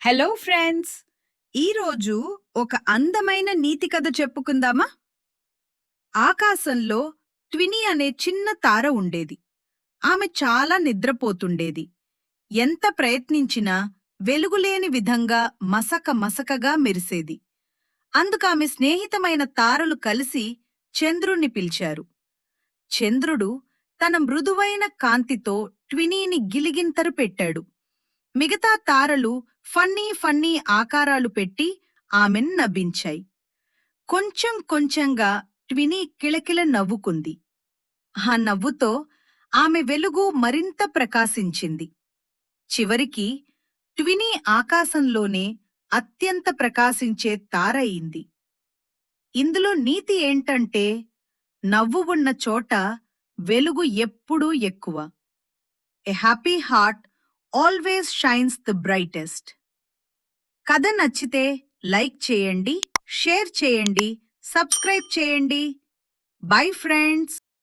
Hello friends! ఈరోజు ఒక అందమైన నీతి కథ చెప్పుకుందామా? ఆకాశంలో ట్వినీ అనే చిన్న తార ఉండేది. ఆమె చాలా నిద్రపోతుండేది. ఎంత ప్రయత్నించినా వెలుగులేని విధంగా మసక మసకగా మెరిసేది. అందుకామె స్నేహితమైన తారలు కలిసి చంద్రుణ్ణి పిలిచారు. చంద్రుడు తన మృదువైన కాంతితో ట్వినీని గిలిగింతరు పెట్టాడు. మిగతా తారలు ఫన్నీ ఆకారాలు పెట్టి ఆమెన్ నవ్వించాయి. కొంచెం కొంచెంగా ట్వినీ కిలకిల నవ్వుకుంది. ఆ నవ్వుతో ఆమె వెలుగు మరింత ప్రకాశించింది. చివరికి ట్వినీ ఆకాశంలోనే అత్యంత ప్రకాశించే తార అయింది. ఇందులో నీతి ఏంటంటే, నవ్వు ఉన్న చోట వెలుగు ఎప్పుడూ ఎక్కువ. A happy heart always shines the brightest. కథ నచ్చితే లైక్ చేయండి, షేర్ చేయండి, సబ్స్క్రైబ్ చేయండి. Bye friends.